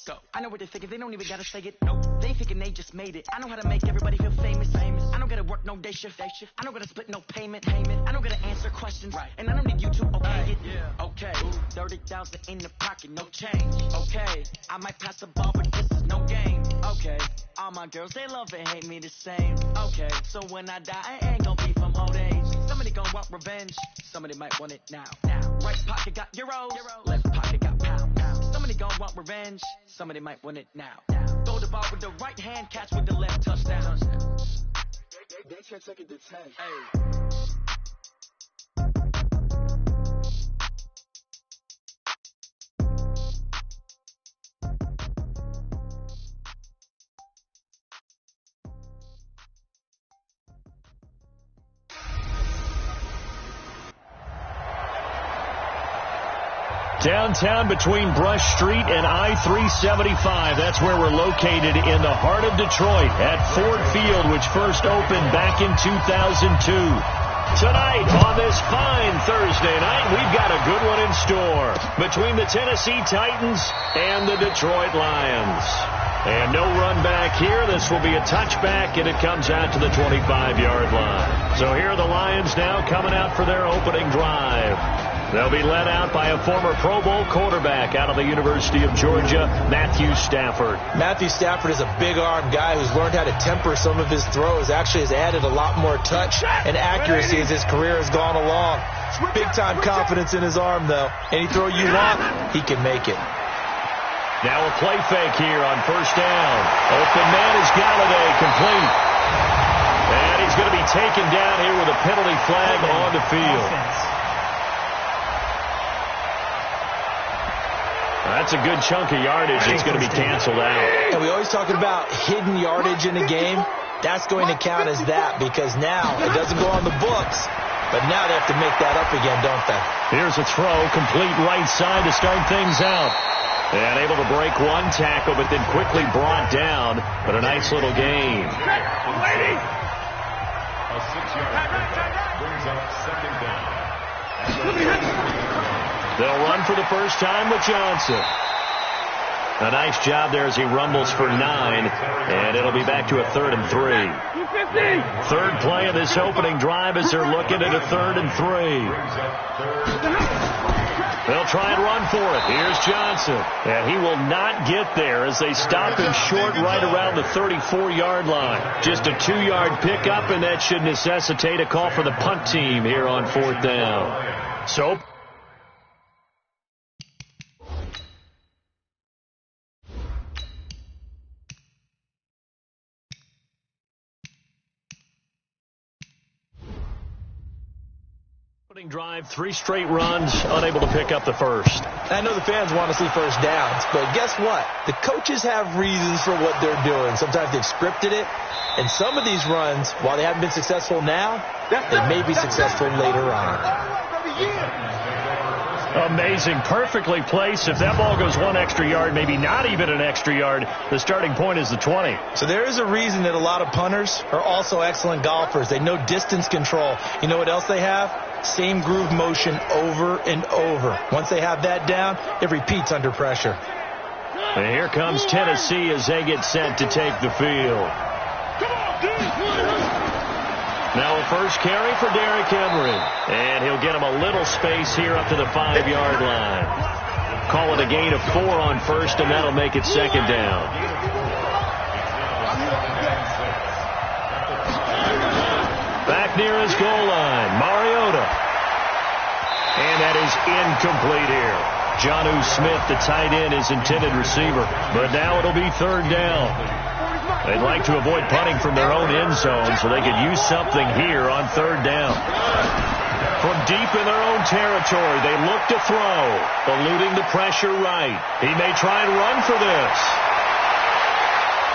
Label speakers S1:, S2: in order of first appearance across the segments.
S1: go. I know what they're thinking, they don't even gotta say it. Nope, they thinking they just made it. I know how to make everybody feel famous. I don't gotta work no day shift. I don't gotta split no payment. I don't gotta answer questions. Right. And I don't need you to okay it. Yeah. Okay, 30,000 in the pocket, no change. Okay, I might pass the ball, but this is no game. Okay, all my girls, they love and hate me the same. Okay, so when I die, I ain't gonna be from old age. Somebody gonna want revenge, somebody might want it now. Right pocket got euros, left pocket got pounds. Somebody gonna want revenge, somebody might want it now. Throw the ball with the right hand, catch with the left, touchdown. They can't take it to 10. Hey.
S2: Downtown between Brush Street and I-375. That's where we're located in the heart of Detroit at Ford Field, which first opened back in 2002. Tonight on this fine Thursday night, we've got a good one in store between the Tennessee Titans and the Detroit Lions. And no run back here. This will be a touchback, and it comes out to the 25-yard line. So here are the Lions now coming out for their opening drive. They'll be led out by a former Pro Bowl quarterback out of the University of Georgia, Matthew Stafford.
S3: Matthew Stafford is a big-arm guy who's learned how to temper some of his throws. Actually has added a lot more touch and accuracy as his career has gone along. Big-time confidence in his arm, though. Any throw you want, he can make it.
S2: Now a play fake here on first down. Open man is Galladay, complete. And he's going to be taken down here with a penalty flag on the field. That's a good chunk of yardage. It's going to be canceled out.
S3: And we always talk about hidden yardage in the game. That's going to count as that because now it doesn't go on the books, but now they have to make that up again, don't they?
S2: Here's a throw, complete right side to start things out. And able to break one tackle, but then quickly brought down. But a nice little gain.
S4: A 6-yard pickup brings up second down.
S2: They'll run for the first time with Johnson. A nice job there as he rumbles for 9, and it'll be back to a 3rd and 3. Third play of this opening drive as they're looking at a 3rd and 3. They'll try and run for it. Here's Johnson, and he will not get there as they stop him short right around the 34-yard line. Just a 2-yard pickup, and that should necessitate a call for the punt team here on 4th down. So drive, 3 straight runs, unable to pick up the first.
S3: I know the fans want to see first downs, but guess what? The coaches have reasons for what they're doing. Sometimes they've scripted it, and some of these runs, while they haven't been successful now, they may be successful later on.
S2: Amazing. Perfectly placed. If that ball goes 1 extra yard, maybe not even an extra yard, the starting point is the 20.
S3: So there is a reason that a lot of punters are also excellent golfers. They know distance control. You know what else they have? Same groove motion over and over. Once they have that down, it repeats under pressure.
S2: And here comes Tennessee as they get set to take the field. Now a first carry for Derrick Henry. And he'll get him a little space here up to the 5-yard line. Call it a gain of 4 on first, and that'll make it second down. Back near his goal line, Mariota. And that is incomplete here. Jonnu Smith, the tight end, is intended receiver. But now it'll be 3rd down. They'd like to avoid punting from their own end zone, so they could use something here on 3rd down. From deep in their own territory, they look to throw, eluding the pressure right. He may try and run for this.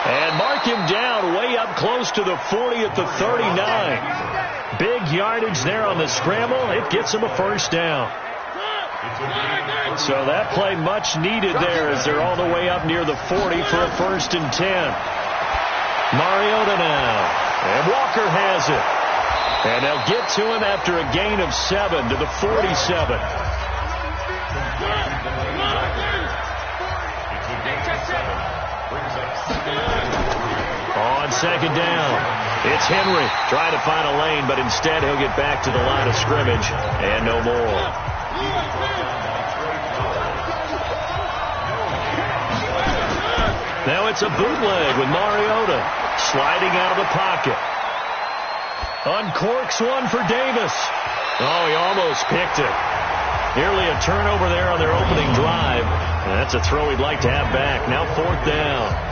S2: And mark him down way up close to the 40 at the 39. Big yardage there on the scramble. It gets him a first down. So that play much needed there as they're all the way up near the 40 for a 1st and 10. Mariota now. And Walker has it. And they'll get to him after a gain of 7 to the 47. second down. It's Henry trying to find a lane, but instead he'll get back to the line of scrimmage and no more. Now it's a bootleg with Mariota sliding out of the pocket. Uncorks one for Davis. Oh, he almost picked it. Nearly a turnover there on their opening drive. And that's a throw he'd like to have back. Now fourth down.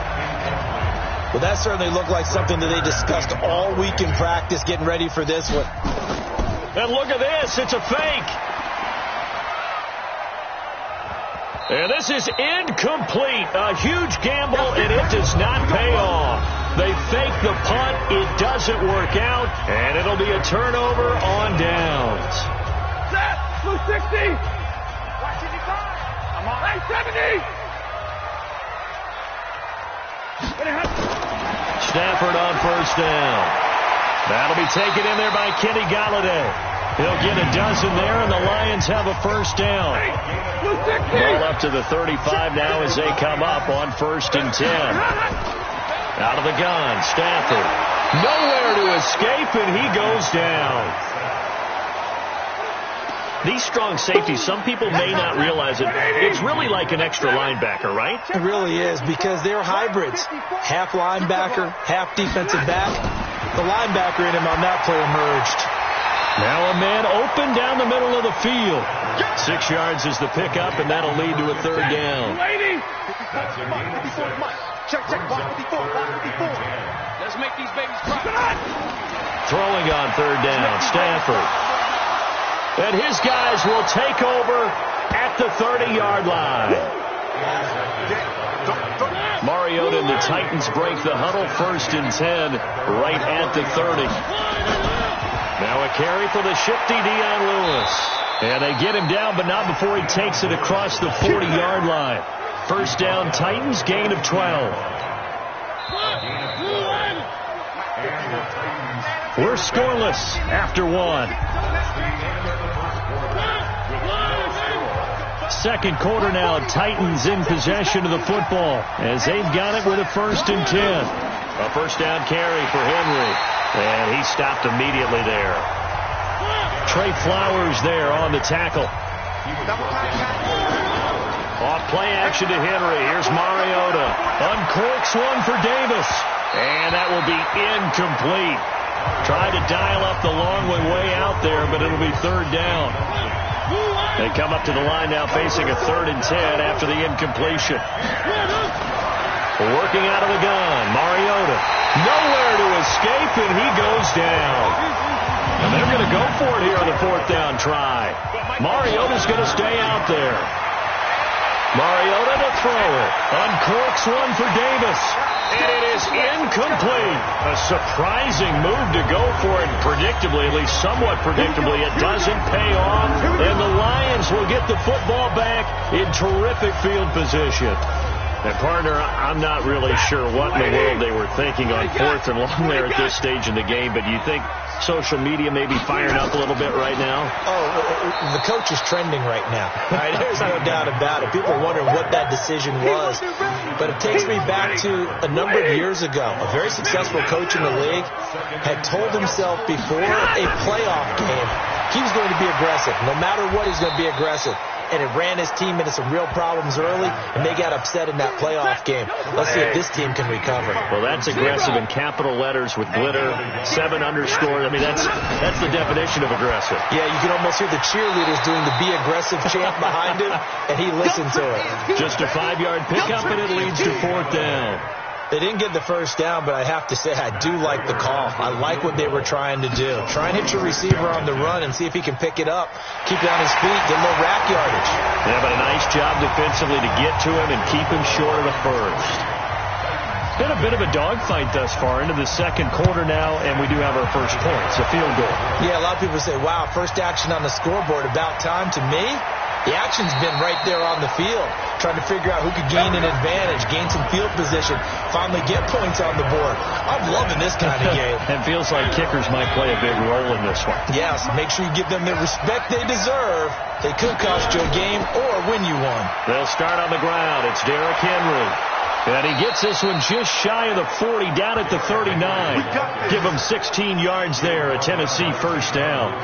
S3: Well, that certainly looked like something that they discussed all week in practice, getting ready for this one.
S2: And look at this. It's a fake. And this is incomplete. A huge gamble, and it does not pay off. They fake the punt. It doesn't work out, and it'll be a turnover on downs.
S5: Set. 260. I'm on. 70.
S2: Stafford on first down. That'll be taken in there by Kenny Golladay. He'll get a dozen there, and the Lions have a first down. Ball up to the 35 now as they come up on 1st and 10. Out of the gun, Stafford. Nowhere to escape, and he goes down. These strong safeties, some people may not realize it. It's really like an extra linebacker, right?
S3: It really is, because they're hybrids. Half linebacker, half defensive back. The linebacker in him on that play emerged.
S2: Now a man open down the middle of the field. 6 yards is the pickup, and that'll lead to a third down.
S5: Check. Let's make these babies cry.
S2: Throwing on third down, Stafford. And his guys will take over at the 30-yard line. Mariota and the Titans break the huddle, 1st and 10, right at the 30. Now a carry for the shifty Dion Lewis. And they get him down, but not before he takes it across the 40-yard line. First down, Titans, gain of 12. We're scoreless after one. Second quarter now, Titans in possession of the football as they've got it with a 1st and 10. A first down carry for Henry, and he stopped immediately there. Trey Flowers there on the tackle. Off play action to Henry. Here's Mariota. Uncorks one for Davis, and that will be incomplete. Tried to dial up the long way out there, but it'll be third down. They come up to the line now facing a 3rd and 10 after the incompletion. Working out of the gun, Mariota. Nowhere to escape, and he goes down. And they're going to go for it here on the 4th down try. Mariota's going to stay out there. Mariota to throw it. Uncorks one for Davis. And it is incomplete. A surprising move to go for it. Predictably, at least somewhat predictably, it doesn't pay off. And the Lions will get the football back in terrific field position. And, partner, I'm not really sure what in the world they were thinking on 4th and long there at this stage in the game, but you think social media may be firing up a little bit right now?
S3: Oh, the coach is trending right now. Right? There's no doubt about it. People are wondering what that decision was. But it takes me back to a number of years ago. A very successful coach in the league had told himself before a playoff game he was going to be aggressive. No matter what, he's going to be aggressive. And it ran his team into some real problems early, and they got upset in that playoff game. Let's see if this team can recover.
S2: Well, that's aggressive in capital letters with glitter, 7 underscore. I mean, that's the definition of aggressive.
S3: Yeah, you can almost hear the cheerleaders doing the be aggressive chant behind him, and he listened to it.
S2: Just a 5-yard pickup, and it leads to 4th down.
S3: They didn't get the first down, but I have to say I do like the call. I like what they were trying to do. Try and hit your receiver on the run and see if he can pick it up. Keep it on his feet, get a little rack yardage.
S2: Yeah, but a nice job defensively to get to him and keep him short of the first. Been a bit of a dogfight thus far into the second quarter now, and we do have our first point. It's a field goal.
S3: Yeah, a lot of people say, wow, first action on the scoreboard, about time. To me, the action's been right there on the field, trying to figure out who could gain an advantage, gain some field position, finally get points on the board. I'm loving this kind of game.
S2: And feels like kickers might play a big role in this one.
S3: Yes, make sure you give them the respect they deserve. They could cost you a game or win you one.
S2: They'll start on the ground. It's Derrick Henry. And he gets this one just shy of the 40, down at the 39. Give him 16 yards there, a Tennessee first down.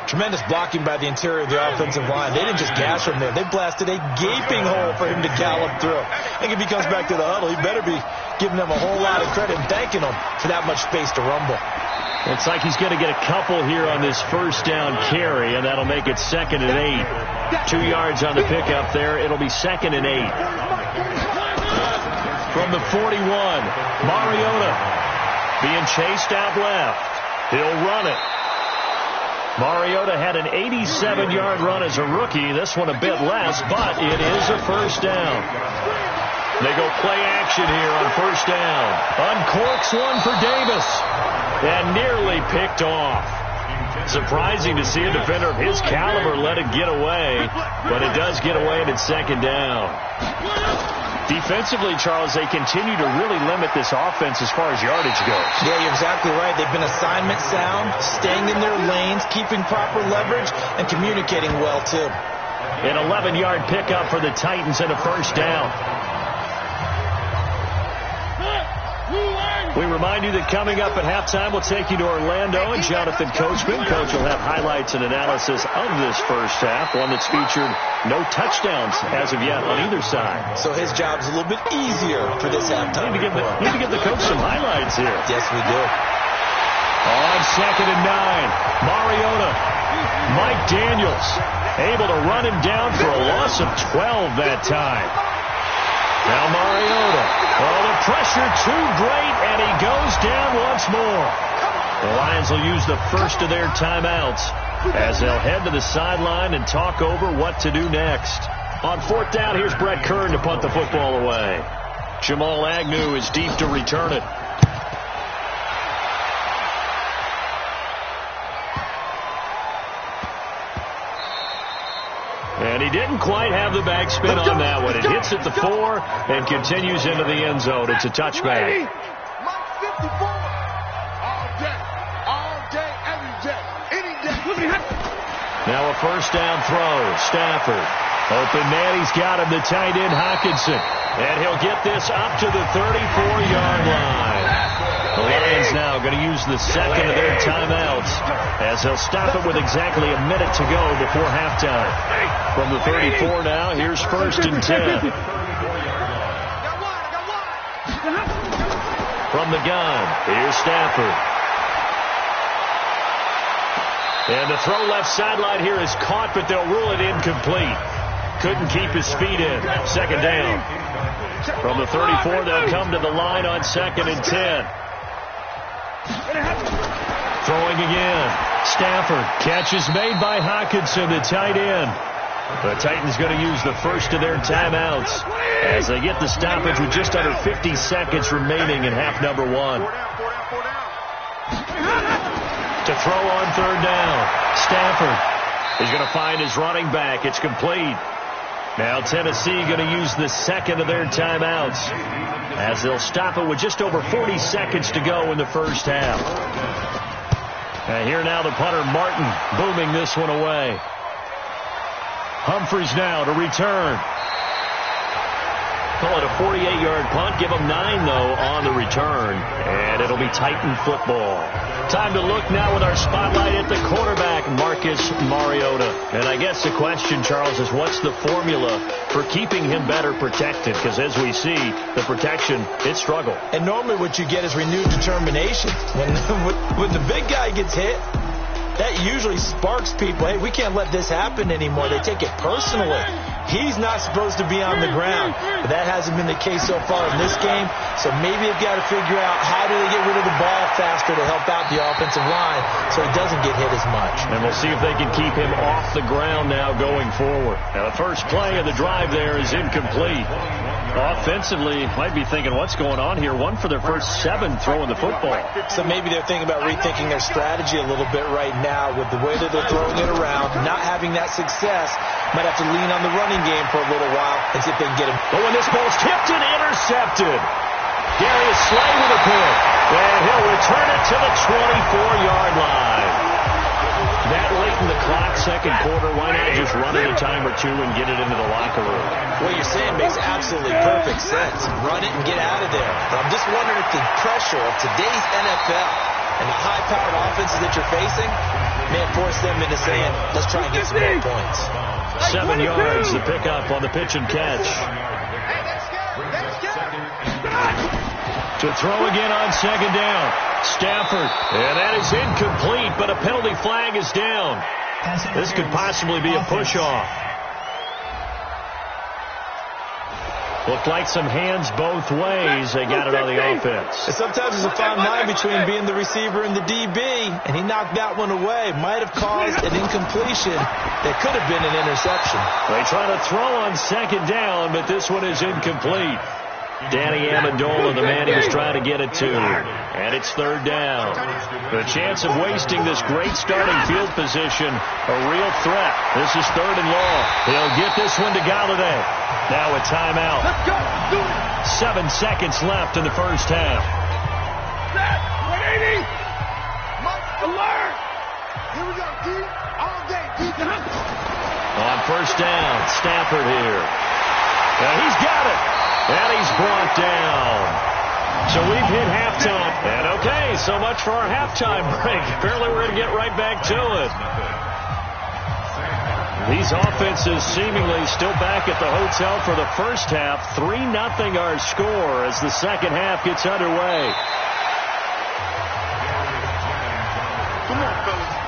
S3: Tremendous blocking by the interior of the offensive line. They didn't just gash him there. They blasted a gaping hole for him to gallop through. I think if he comes back to the huddle, he better be giving them a whole lot of credit and thanking them for that much space to rumble.
S2: Looks like he's going to get a couple here on this first down carry, and that'll make it 2nd and 8. 2 yards on the pickup there. It'll be 2nd and 8. From the 41, Mariota being chased out left. He'll run it. Mariota had an 87-yard run as a rookie. This one a bit less, but it is a first down. They go play action here on first down. Uncorks one for Davis. And nearly picked off. Surprising to see a defender of his caliber let it get away, but it does get away and it's 2nd down. Defensively, Charles, they continue to really limit this offense as far as yardage goes.
S3: Yeah, you're exactly right. They've been assignment sound, staying in their lanes, keeping proper leverage, and communicating well, too.
S2: An 11-yard pickup for the Titans and a first down. We remind you that coming up at halftime, we'll take you to Orlando and Jonathan Coachman. Coach will have highlights and analysis of this first half, one that's featured no touchdowns as of yet on either side.
S3: So his job's a little bit easier for this halftime.
S2: Need to give the coach some highlights here.
S3: Yes, we do.
S2: On 2nd and 9, Mariota. Mike Daniels able to run him down for a loss of 12 that time. Now Mariota. Oh, the pressure too great, and he goes down once more. The Lions will use the first of their timeouts as they'll head to the sideline and talk over what to do next. On 4th down, here's Brett Kern to punt the football away. Jamal Agnew is deep to return it. And he didn't quite have the backspin on that one. It hits at the 4 and continues into the end zone. It's a touchback. Now a first down throw. Stafford. Open man. He's got him. The tight end, Hockenson. And he'll get this up to the 34-yard line. The Lions now going to use the second of their timeouts as they'll stop it with exactly a minute to go before halftime. From the 34 now, here's 1st and 10. From the gun, here's Stafford. And the throw left sideline here is caught, but they'll rule it incomplete. Couldn't keep his feet in. 2nd down. From the 34, they'll come to the line on 2nd and 10. Throwing again. Stafford. Catch is made by Hockenson, the tight end. The Titans going to use the first of their timeouts as they get the stoppage with just under 50 seconds remaining in half number 1. To throw on 3rd down. Stafford is going to find his running back. It's complete. Now Tennessee going to use the second of their timeouts as they'll stop it with just over 40 seconds to go in the first half. And here now the punter Martin booming this one away. Humphreys now to return. Call it a 48-yard punt. Give them 9, though, on the return. And it'll be Titan football. Time to look now with our spotlight at the quarterback, Marcus Mariota. And I guess the question, Charles, is what's the formula for keeping him better protected? Because as we see, the protection, it struggled.
S3: And normally what you get is renewed determination. When the big guy gets hit, that usually sparks people. Hey, we can't let this happen anymore. They take it personally. He's not supposed to be on the ground. But that hasn't been the case so far in this game. So maybe they've got to figure out how do they get rid of the ball faster to help out the offensive line so he doesn't get hit as much.
S2: And we'll see if they can keep him off the ground now going forward. Now the first play of the drive there is incomplete. Offensively, might be thinking, what's going on here? 1 for their first 7 throwing the football.
S3: So maybe they're thinking about rethinking their strategy a little bit right now with the way that they're throwing it around, not having that success. Might have to lean on the running game for a little while and see if they can get him.
S2: But when this ball's tipped and intercepted, Darius Slay with a pick, and he'll return it to the 24-yard line. That late in the clock, second quarter. Why not just run it a time or two and get it into the locker room?
S3: What you're saying makes absolutely perfect sense. Run it and get out of there. But I'm just wondering if the pressure of today's NFL and the high-powered offenses that you're facing may force them into saying, let's try and get some more points.
S2: 7 yards, the pickup on the pitch and catch. To throw again on second down. Stafford. And that is incomplete, but a penalty flag is down. This could possibly be a push-off. Looked like some hands both ways. They got it on the offense.
S3: And sometimes there's a fine line between being the receiver and the DB, and he knocked that one away. Might have caused an incompletion that could have been an interception.
S2: They try to throw on second down, but this one is incomplete. Danny Amendola, the man he was trying to get it to. And it's third down. The chance of wasting this great starting field position, a real threat. This is third and long. He'll get this one to Galladay. Now a timeout. 7 seconds left in the first half.
S5: 180. Alert.
S6: Here we go, D. All day. Defense.
S2: On first down, Stafford here. And he's got it. And he's brought down. So we've hit halftime. And okay, so much for our halftime break. Apparently we're going to get right back to it. These offenses seemingly still back at the hotel for the first half. 3-0 our score as the second half gets underway.
S6: Come on, fellas.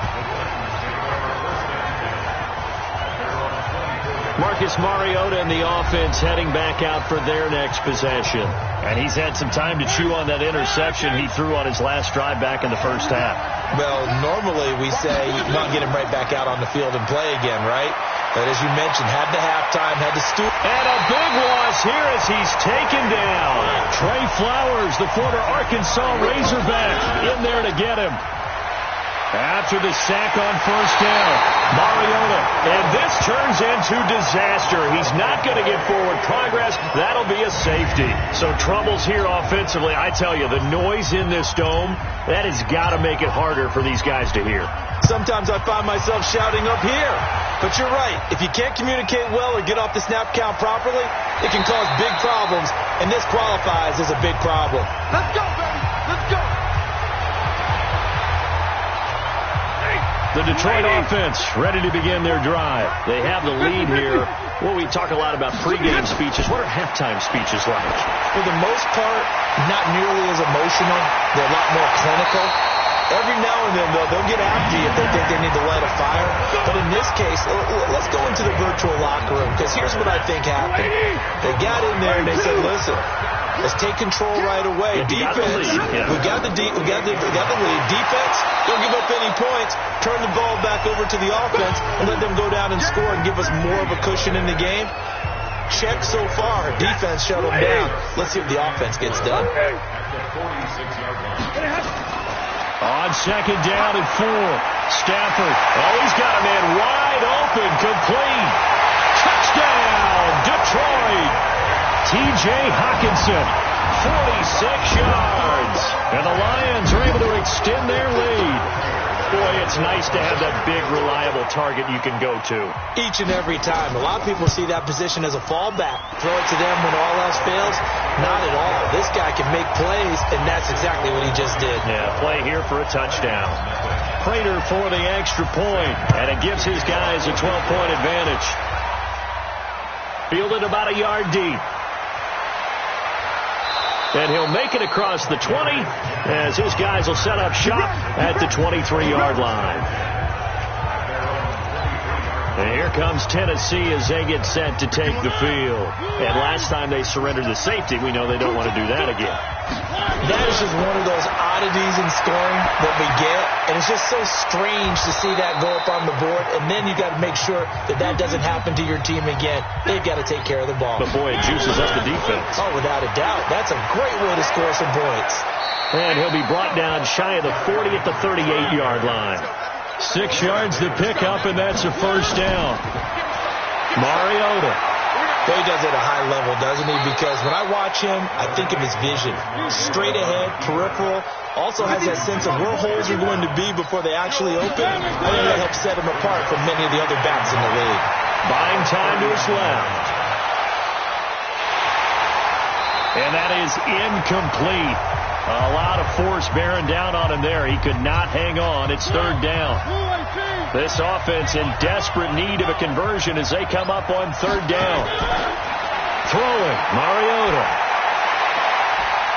S2: Marcus Mariota and the offense heading back out for their next possession. And he's had some time to chew on that interception he threw on his last drive back in the first half.
S3: Well, normally we say not get him right back out on the field and play again, right? But as you mentioned, had the halftime, had the stoop.
S2: And a big loss here as he's taken down. Trey Flowers, the former Arkansas Razorback, in there to get him. After the sack on first down, Mariota, and this turns into disaster. He's not going to get forward progress. That'll be a safety. So troubles here offensively. I tell you, the noise in this dome, that has got to make it harder for these guys to hear.
S3: Sometimes I find myself shouting up here. But you're right. If you can't communicate well or get off the snap count properly, it can cause big problems, and this qualifies as a big problem.
S6: Let's go, baby. Let's go.
S2: The Detroit offense ready to begin their drive. They have the lead here. Well, we talk a lot about pregame speeches. What are halftime speeches like?
S3: For the most part, not nearly as emotional. They're a lot more clinical. Every now and then, though, they'll get after you if they think they need to light a fire. But in this case, let's go into the virtual locker room, because here's what I think happened. They got in there and they said, listen, let's take control right away. Defense, we got the lead. Defense, don't give up any points. Turn the ball back over to the offense and let them go down and score and give us more of a cushion in the game. Check so far. Defense shut them down. Let's see if the offense gets done.
S2: On second down and 4, Stafford. Oh, he's got a man wide open, complete. Touchdown, Detroit. T.J. Hockenson, 46 yards. And the Lions are able to extend their lead. Boy, it's nice to have that big, reliable target you can go to.
S3: Each and every time. A lot of people see that position as a fallback. Throw it to them when all else fails. Not at all. This guy can make plays, and that's exactly what he just did.
S2: Yeah, play here for a touchdown. Prater for the extra point, and it gives his guys a 12-point advantage. Fielded about a yard deep. And he'll make it across the 20 as his guys will set up shop at the 23-yard line. And here comes Tennessee as they get set to take the field. And last time they surrendered the safety, we know they don't want to do that again.
S3: That is just one of those oddities in scoring that we get. And it's just so strange to see that go up on the board. And then you got to make sure that that doesn't happen to your team again. They've got to take care of the ball.
S2: But boy, it juices up the defense.
S3: Oh, without a doubt. That's a great way to score some points.
S2: And he'll be brought down shy of the 40 at the 38-yard line. 6 yards to pick up, and that's a first down. Mariota.
S3: Well, he does it at a high level, doesn't he? Because when I watch him, I think of his vision. Straight ahead, peripheral, Also has that sense of where holes are going to be before they actually open. I think that helps set him apart from many of the other backs in the league.
S2: Buying time to his left. And that is incomplete. A lot of force bearing down on him there. He could not hang on. It's third down. This offense in desperate need of a conversion as they come up on third down. Throwing, Mariota.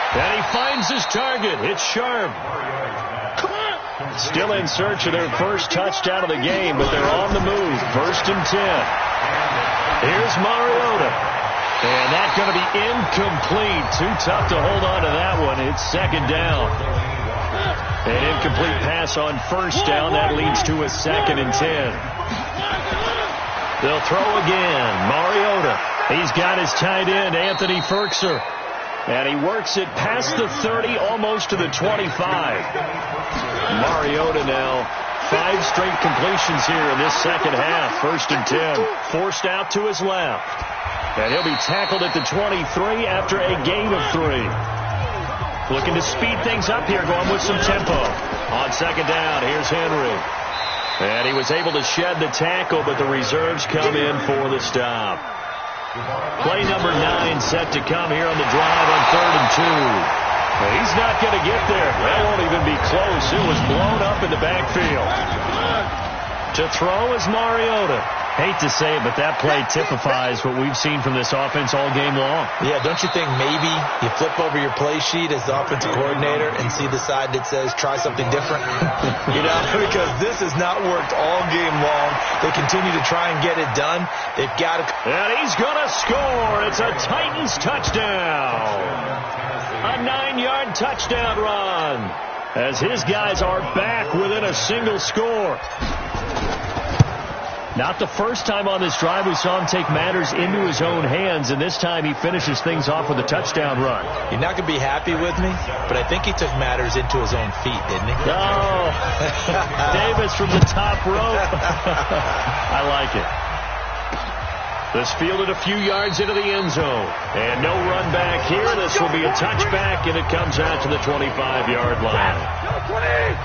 S2: And he finds his target. It's Sharp. Still in search of their first touchdown of the game, but they're on the move. First and 10. Here's Mariota. And that's going to be incomplete. Too tough to hold on to that one. It's second down. An incomplete pass on first down. That leads to a second and 10. They'll throw again. Mariota. He's got his tight end, Anthony Ferkser. And he works it past the 30, almost to the 25. Mariota now 5 straight completions here in this second half. First and 10. Forced out to his left. And he'll be tackled at the 23 after a gain of 3. Looking to speed things up here, going with some tempo. On second down, here's Henry. And he was able to shed the tackle, but the reserves come in for the stop. Play number 9 set to come here on the drive on third and 2. He's not going to get there. That won't even be close. It was blown up in the backfield. To throw is Mariota. Hate to say it, but that play typifies what we've seen from this offense all game long.
S3: Yeah, don't you think maybe you flip over your play sheet as the offensive coordinator and see the side that says try something different? You know, because this has not worked all game long. They continue to try and get it done. They've got to...
S2: And he's going to score. It's a Titans touchdown. A 9-yard touchdown run as his guys are back within a single score. Not the first time on this drive we saw him take matters into his own hands, and this time he finishes things off with a touchdown run.
S3: You're not going to be happy with me, but I think he took matters into his own feet, didn't he?
S2: Oh, Davis from the top rope. I like it. This fielded a few yards into the end zone. And no run back here. This will be a touchback, and it comes out to the 25-yard line.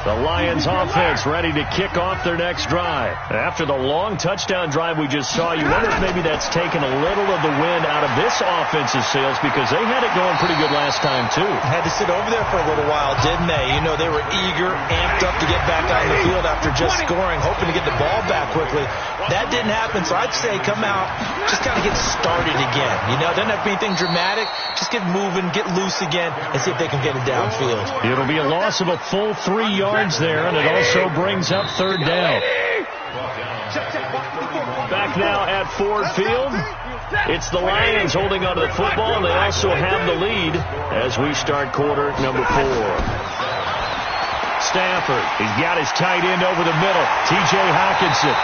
S2: The Lions offense ready to kick off their next drive. After the long touchdown drive we just saw, you wonder if maybe that's taken a little of the wind out of this offense's sails, because they had it going pretty good last time, too.
S3: Had to sit over there for a little while, didn't they? You know, they were eager, amped up to get back on the field after just scoring, hoping to get the ball back quickly. That didn't happen, so I'd say come out, just kind of get started again. You know, it doesn't have to be anything dramatic. Just get moving, get loose again, and see if they can get it downfield.
S2: It'll be a loss of a full 3 yards there, and it also brings up third down. Back now at Ford Field. It's the Lions holding onto the football, and they also have the lead as we start quarter number 4. Stafford, he's got his tight end over the middle, T.J. Hockenson.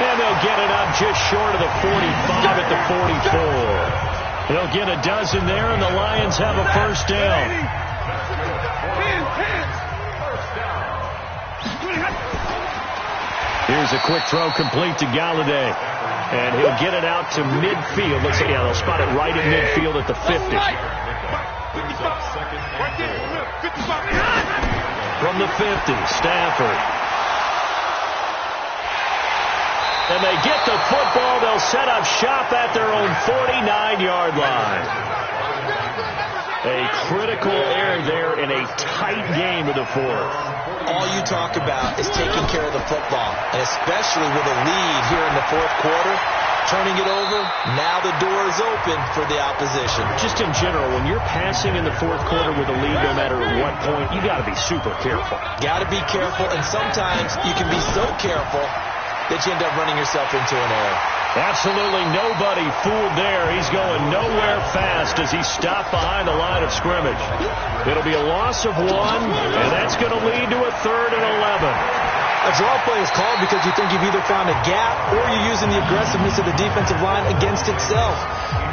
S2: And they'll get it up just short of the 45 at the 44. They'll get a dozen there, and the Lions have a first down. Here's a quick throw complete to Galladay. And he'll get it out to midfield. Let's see, yeah, they'll spot it right at midfield at the 50. From the 50, Stafford. And they get the football. They'll set up shop at their own 49-yard line. A critical error there in a tight game of the fourth.
S3: All you talk about is taking care of the football, and especially with a lead here in the fourth quarter, turning it over, now the door is open for the opposition.
S2: Just in general, when you're passing in the fourth quarter with a lead, no matter at what point, you got to be super careful.
S3: Got to be careful, and sometimes you can be so careful that you end up running yourself into an error.
S2: Absolutely nobody fooled there. He's going nowhere fast as he stopped behind the line of scrimmage. It'll be a loss of 1, and that's going to lead to a third and 11.
S3: A draw play is called because you think you've either found a gap or you're using the aggressiveness of the defensive line against itself.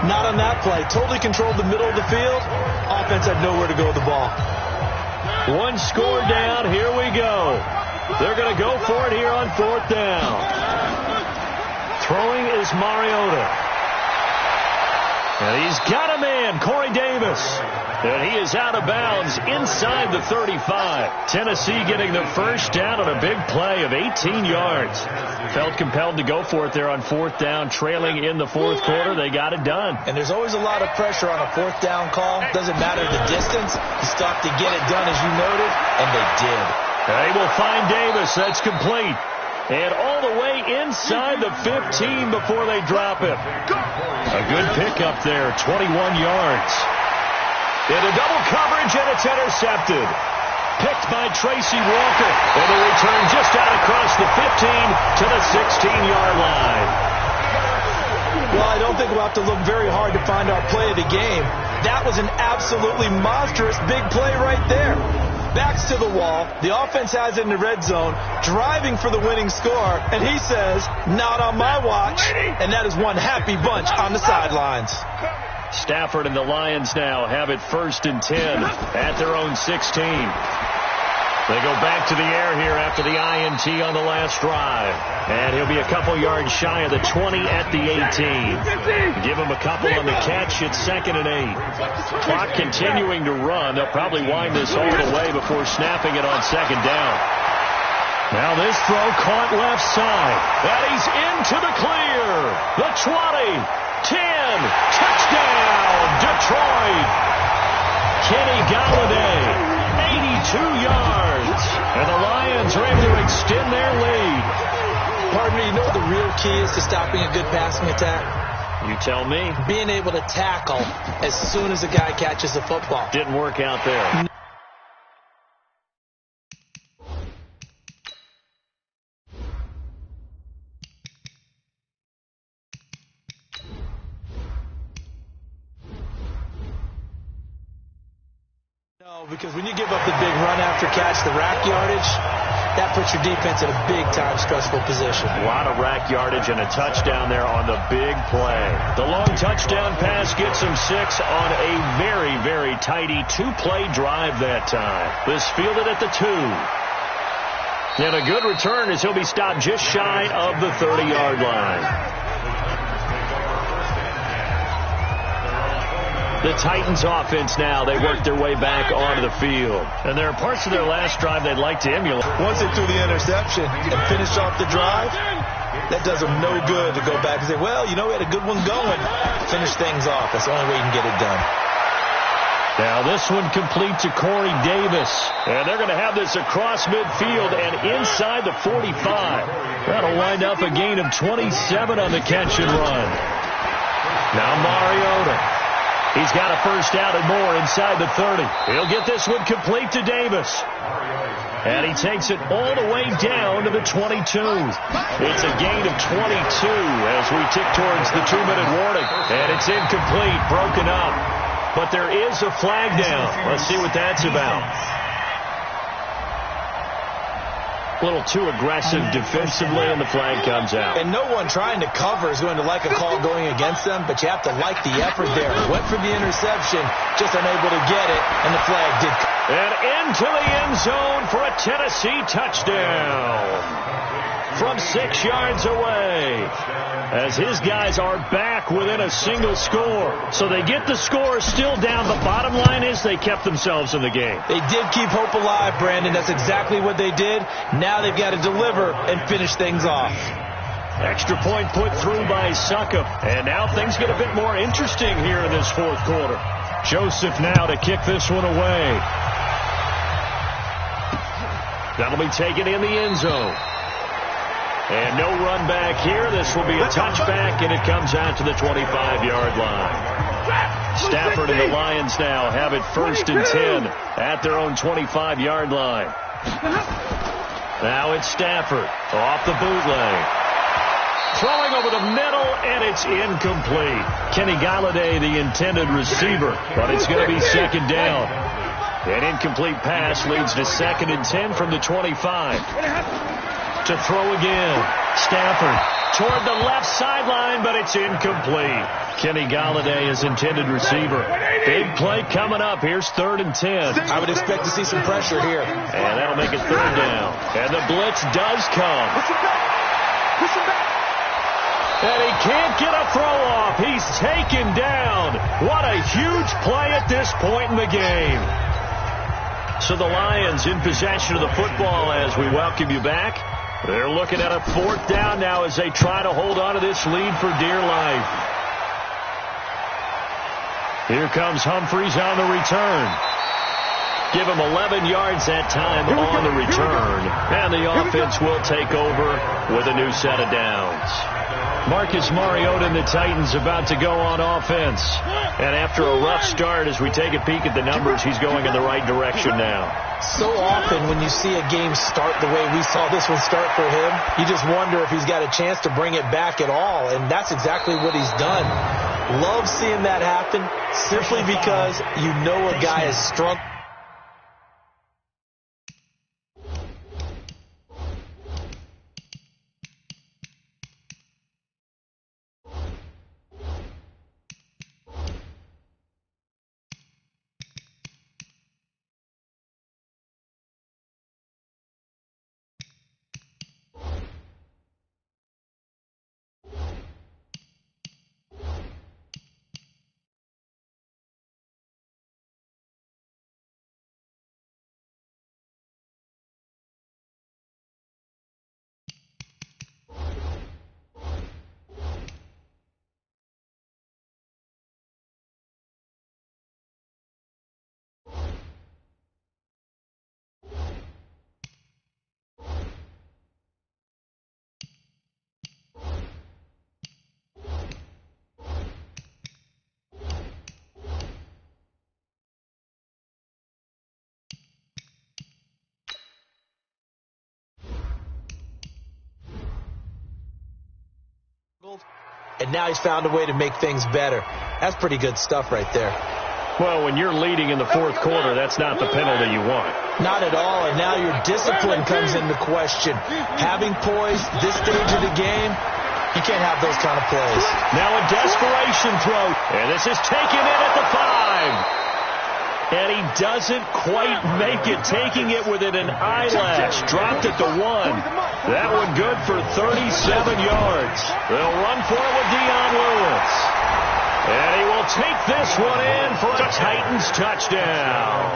S3: Not on that play. Totally controlled the middle of the field. Offense had nowhere to go with the ball.
S2: 1 score down. Here we go. They're going to go for it here on fourth down. Throwing is Mariota. And he's got a man, Corey Davis. And he is out of bounds inside the 35. Tennessee getting the first down on a big play of 18 yards. Felt compelled to go for it there on fourth down, trailing in the fourth quarter. They got it done.
S3: And there's always a lot of pressure on a fourth down call. Doesn't matter the distance. He stopped to get it done, as you noted, and they did.
S2: They will find Davis. That's complete. And all the way inside the 15 before they drop him. A good pickup there, 21 yards. Into double coverage, and it's intercepted. Picked by Tracy Walker. And the return just out across the 15 to the 16-yard line.
S3: Well, I don't think we'll have to look very hard to find our play of the game. That was an absolutely monstrous big play right there. Backs to the wall. The offense has it in the red zone, driving for the winning score, and he says, not on my watch. And that is one happy bunch on the sidelines.
S2: Stafford and the Lions now have it 1st and 10 at their own 16. They go back to the air here after the INT on the last drive. And he'll be a couple yards shy of the 20 at the 18. Give him a couple on the catch. It's 2nd and 8. Clock continuing to run. They'll probably wind this all the way before snapping it on 2nd down. Now this throw caught left side. And he's into the clear. The 20, 10, touchdown, Detroit. Kenny Galladay. 82 yards, and the Lions are able to extend their lead.
S3: Pardon me, you know what the real key is to stopping a good passing attack?
S2: You tell me.
S3: Being able to tackle as soon as a guy catches the football.
S2: Didn't work out there.
S3: Because when you give up the big run after catch, the rack yardage, that puts your defense in a big-time stressful position.
S2: A lot of rack yardage and a touchdown there on the big play. The long touchdown pass gets him 6 on a very, very tidy 2-play drive that time. This fielded at the 2. And a good return as he'll be stopped just shy of the 30-yard line. The Titans offense now, they work their way back onto the field. And there are parts of their last drive they'd like to emulate.
S3: Once they threw the interception and finished off the drive, that does them no good to go back and say, well, you know, we had a good one going. Finish things off. That's the only way you can get it done.
S2: Now this one complete to Corey Davis. And they're going to have this across midfield and inside the 45. That'll wind up a gain of 27 on the catch and run. Now Mariota. He's got a first down and more inside the 30. He'll get this one complete to Davis. And he takes it all the way down to the 22. It's a gain of 22 as we tick towards the 2-minute warning. And it's incomplete, broken up. But there is a flag down. Let's see what that's about. A little too aggressive defensively, and the flag comes out.
S3: And no one trying to cover is going to like a call going against them, but you have to like the effort there. Went for the interception, just unable to get it, and the flag did.
S2: And into the end zone for a Tennessee touchdown. From 6 yards away. As his guys are back within a single score. So they get the score still down. The bottom line is they kept themselves in the game.
S3: They did keep hope alive, Brandon. That's exactly what they did. Now they've got to deliver and finish things off.
S2: Extra point put through by Wassup. And now things get a bit more interesting here in this fourth quarter. Joseph now to kick this one away. That'll be taken in the end zone. And no run back here. This will be a touchback, and it comes out to the 25-yard line. Stafford and the Lions now have it 1st and 10 at their own 25-yard line. Now it's Stafford off the bootleg. Throwing over the middle, and it's incomplete. Kenny Galladay, the intended receiver, but it's going to be 2nd down. An incomplete pass leads to 2nd and 10 from the 25. To throw again. Stafford toward the left sideline, but it's incomplete. Kenny Galladay is intended receiver. Big play coming up. Here's 3rd and 10.
S3: I would expect to see some pressure here.
S2: And that'll make it 3rd down. And the blitz does come.
S6: Push him back.
S2: And he can't get a throw off. He's taken down. What a huge play at this point in the game. So the Lions in possession of the football as we welcome you back. They're looking at a 4th down now as they try to hold on to this lead for dear life. Here comes Humphries on the return. Give him 11 yards that time on the return. And the offense will take over with a new set of downs. Marcus Mariota and the Titans about to go on offense. And after a rough start, as we take a peek at the numbers, he's going in the right direction now.
S3: So often when you see a game start the way we saw this one start for him, you just wonder if he's got a chance to bring it back at all. And that's exactly what he's done. Love seeing that happen simply because you know a guy is strong. And now he's found a way to make things better. That's pretty good stuff right there.
S2: Well, when you're leading in the 4th quarter, that's not the penalty you want.
S3: Not at all, and now your discipline comes into question. Having poise this stage of the game, you can't have those kind of plays.
S2: Now a desperation throw, and this is taken in at the 5. And he doesn't quite make it, taking it within an eyelash. Dropped at the 1. That one good for 37 yards. They'll run for it with Dion Lewis. And he will take this one in for a Titans touchdown.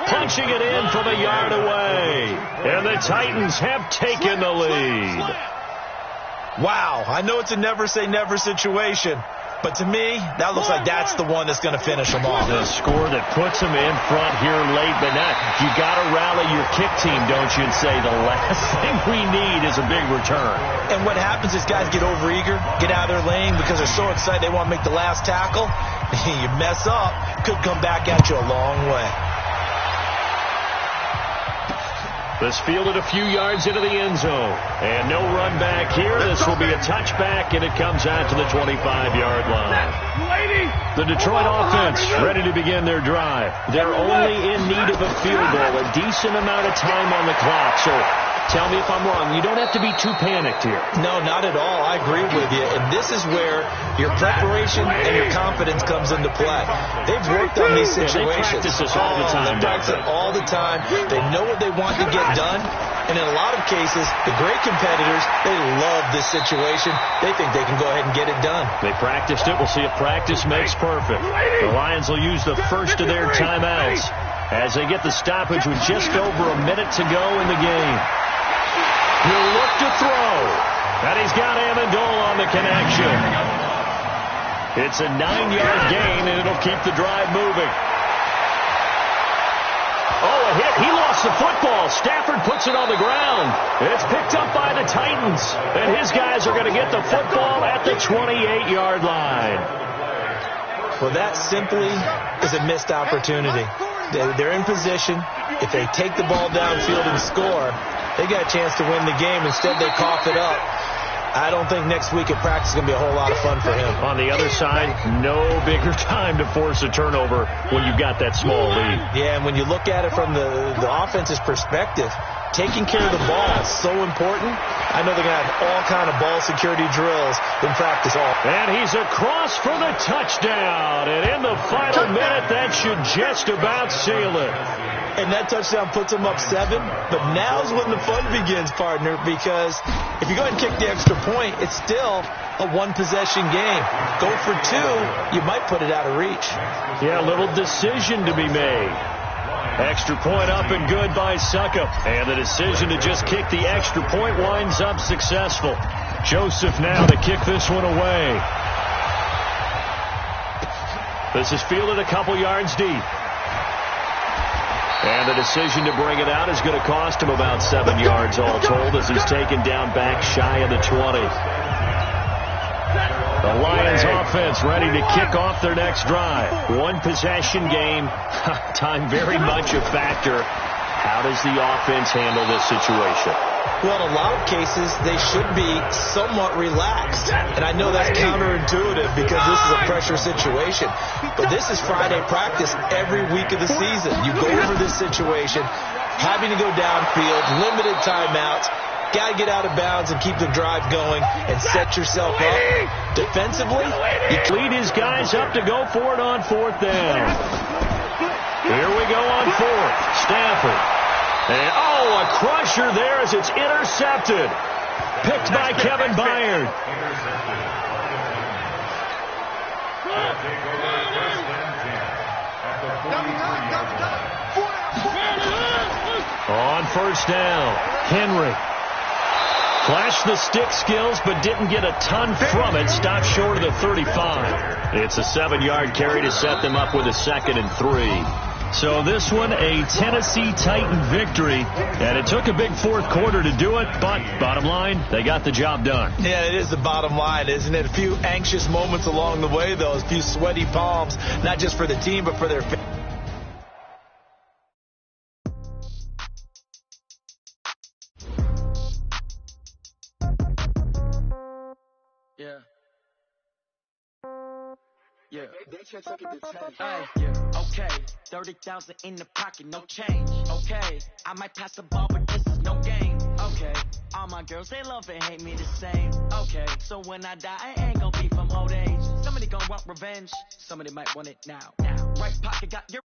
S2: Punching it in from a yard away. And the Titans have taken the lead.
S3: Wow, I know it's a never-say-never situation. But to me, that looks like that's the one that's going to finish them off.
S2: The score that puts them in front here late, but not. You got to rally your kick team, don't you, and say the last thing we need is a big return.
S3: And what happens is guys get overeager, get out of their lane because they're so excited they want to make the last tackle. You mess up, could come back at you a long way.
S2: This fielded a few yards into the end zone. And no run back here. This will be a touchback, and it comes out to the 25-yard line. The Detroit offense ready to begin their drive. They're only in need of a field goal, a decent amount of time on the clock. So tell me if I'm wrong. You don't have to be too panicked here.
S3: No, not at all. I agree with you. And this is where your preparation and your confidence comes into play. They've worked on these situations.
S2: They practice this all the time.
S3: They practice it all the time. They know what they want to get done. And in a lot of cases, the great competitors, they love this situation. They think they can go ahead and get it done.
S2: They practiced it. We'll see if practice makes perfect. The Lions will use the first of their timeouts as they get the stoppage with just over a minute to go in the game. He'll look to throw. And he's got Amendola on the connection. It's a 9-yard gain, and it'll keep the drive moving. Oh, a hit. He lost the football. Stafford puts it on the ground. It's picked up by the Titans. And his guys are going to get the football at the 28-yard line.
S3: Well, that simply is a missed opportunity. They're in position. If they take the ball downfield and score, they got a chance to win the game. Instead, they cough it up. I don't think next week at practice is going to be a whole lot of fun for him.
S2: On the other side, no bigger time to force a turnover when you've got that small lead.
S3: Yeah, and when you look at it from the offense's perspective, taking care of the ball is so important. I know they're going to have all kind of ball security drills in practice.
S2: And he's across for the touchdown. And in the final minute, but that should just about seal it.
S3: And that touchdown puts them up 7. But now's when the fun begins, partner, because if you go ahead and kick the extra point, it's still a one-possession game. Go for 2, you might put it out of reach.
S2: Yeah, a little decision to be made. Extra point up and good by Wassup. And the decision to just kick the extra point winds up successful. Joseph now to kick this one away. This is fielded a couple yards deep. And the decision to bring it out is going to cost him about 7 yards all told as he's taken down back shy of the 20. The Lions offense ready to kick off their next drive. One possession game. Time very much a factor. How does the offense handle this situation?
S3: Well, in a lot of cases, they should be somewhat relaxed. And I know that's counterintuitive because this is a pressure situation. But this is Friday practice every week of the season. You go over this situation, having to go downfield, limited timeouts, got to get out of bounds and keep the drive going and set yourself up. Defensively, you
S2: lead his guys up to go for it on 4th down. Here we go on 4th. Stafford. And, a crusher there as it's intercepted. Picked by Kevin Byard. On 1st down, Henry. Flashed the stick skills, but didn't get a ton from it. Stopped short of the 35. It's a 7-yard carry to set them up with a 2nd and 3. So this one, a Tennessee Titan victory. And it took a big 4th quarter to do it, but bottom line, they got the job done.
S3: Yeah, it is the bottom line, isn't it? A few anxious moments along the way, though. A few sweaty palms, not just for the team, but for their fans.
S1: Yeah. Okay. 30,000 in the pocket, no change. Okay. I might pass the ball, but this is no game. Okay. All my girls, they love and hate me the same. Okay. So when I die, I ain't gonna be from old age. Somebody gonna want revenge. Somebody might want it now. Right pocket got your